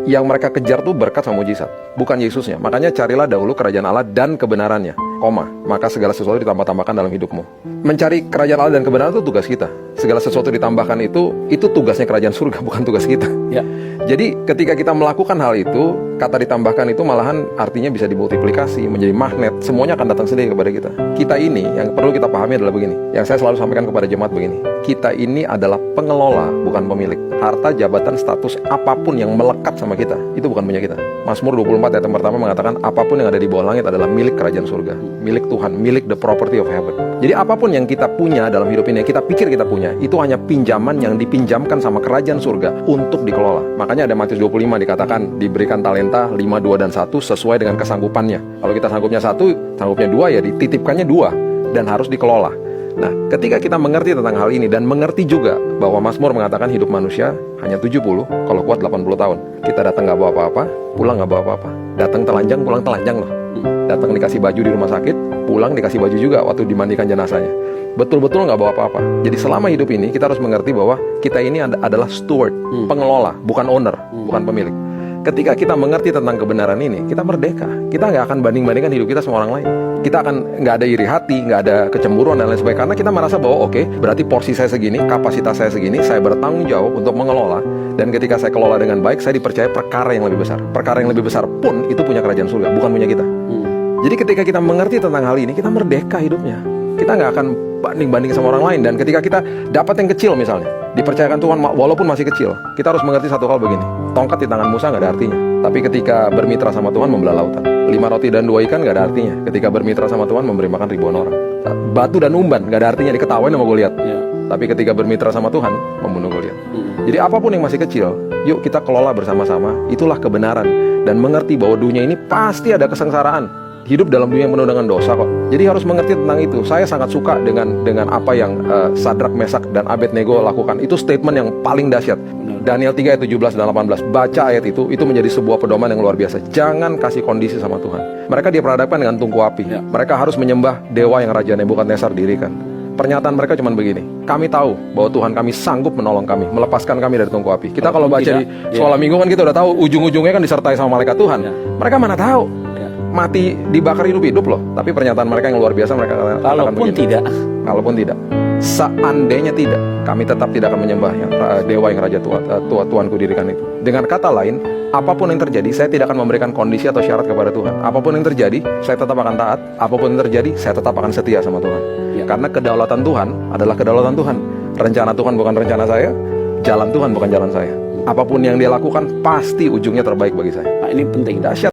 Yang mereka kejar tuh berkat sama mujizat, bukan Yesusnya. Makanya carilah dahulu kerajaan Allah dan kebenarannya, maka segala sesuatu ditambah-tambahkan dalam hidupmu. Mencari kerajaan Allah dan kebenaran itu tugas kita. Segala sesuatu ditambahkan itu tugasnya kerajaan surga, bukan tugas kita. Ya. Jadi ketika kita melakukan hal itu, kata ditambahkan itu malahan artinya bisa dimultiplikasi, menjadi magnet. Semuanya akan datang sendiri kepada kita. Kita ini, yang perlu kita pahami adalah begini. Yang saya selalu sampaikan kepada jemaat begini. Kita ini adalah pengelola, bukan pemilik. Harta, jabatan, status, apapun yang melekat sama kita, itu bukan punya kita. Mazmur 24 ayat yang pertama mengatakan, apapun yang ada di bawah langit adalah milik kerajaan surga, milik Tuhan, milik the property of heaven. Jadi apapun yang kita punya dalam hidup ini, yang kita pikir kita punya, itu hanya pinjaman yang dipinjamkan sama kerajaan surga untuk dikelola. Makanya ada Matius 25 dikatakan, diberikan talenta 5, 2, dan 1 sesuai dengan kesanggupannya. Kalau kita sanggupnya 1, sanggupnya 2, ya dititipkannya 2 dan harus dikelola. Nah, ketika kita mengerti tentang hal ini dan mengerti juga bahwa Mazmur mengatakan hidup manusia hanya 70, kalau kuat 80 tahun. Kita datang gak bawa apa-apa, pulang gak bawa apa-apa. Datang telanjang, pulang telanjang loh. Datang dikasih baju di rumah sakit, pulang dikasih baju juga waktu dimandikan jenazahnya. Betul-betul gak bawa apa-apa. Jadi selama hidup ini kita harus mengerti bahwa kita ini adalah steward, pengelola, bukan owner, bukan pemilik. Ketika kita mengerti tentang kebenaran ini, kita merdeka. Kita nggak akan banding-bandingkan hidup kita sama orang lain. Kita akan nggak ada iri hati, nggak ada kecemburuan dan lain sebagainya. Karena kita merasa bahwa oke, berarti porsi saya segini, kapasitas saya segini, saya bertanggung jawab untuk mengelola. Dan ketika saya kelola dengan baik, saya dipercaya perkara yang lebih besar. Perkara yang lebih besar pun itu punya kerajaan surga, bukan punya kita. Jadi ketika kita mengerti tentang hal ini, kita merdeka hidupnya. Kita nggak akan banding-banding sama orang lain. Dan ketika kita dapat yang kecil misalnya, dipercayakan Tuhan walaupun masih kecil, kita harus mengerti satu hal begini. Tongkat di tangan Musa nggak ada artinya, tapi ketika bermitra sama Tuhan membelah lautan. 5 roti dan 2 ikan nggak ada artinya, ketika bermitra sama Tuhan memberi makan ribuan orang. Batu dan umban nggak ada artinya, diketawain sama Goliat. Tapi ketika bermitra sama Tuhan membunuh Goliat. Jadi apapun yang masih kecil, yuk kita kelola bersama-sama. Itulah kebenaran. Dan mengerti bahwa dunia ini pasti ada kesengsaraan. Hidup dalam dunia yang penuh dengan dosa kok. Jadi harus mengerti tentang itu. Saya sangat suka dengan apa yang Sadrak, Mesak, dan Abednego lakukan. Itu statement yang paling dahsyat. Daniel 3 ayat 17 dan 18. Baca ayat itu menjadi sebuah pedoman yang luar biasa. Jangan kasih kondisi sama Tuhan. Mereka diperhadapkan dengan tungku api. Mereka harus menyembah dewa yang Raja Nebukadnezar dirikan. Pernyataan mereka cuma begini, kami tahu bahwa Tuhan kami sanggup menolong kami, melepaskan kami dari tungku api. Kita kalau baca di sekolah minggu kan kita udah tahu ujung-ujungnya kan disertai sama malaikat Tuhan. Mereka mana tahu, mati dibakar hidup-hidup loh. Tapi pernyataan mereka yang luar biasa, mereka katakan begini. Kalaupun tidak, seandainya tidak, kami tetap tidak akan menyembah dewa yang Raja Tuhanku dirikan itu. Dengan kata lain, apapun yang terjadi, saya tidak akan memberikan kondisi atau syarat kepada Tuhan. Apapun yang terjadi, saya tetap akan taat. Apapun yang terjadi, saya tetap akan setia sama Tuhan. Karena kedaulatan Tuhan adalah kedaulatan Tuhan. Rencana Tuhan bukan rencana saya, jalan Tuhan bukan jalan saya. Apapun yang dia lakukan, pasti ujungnya terbaik bagi saya. Nah, ini penting. Dahsyat.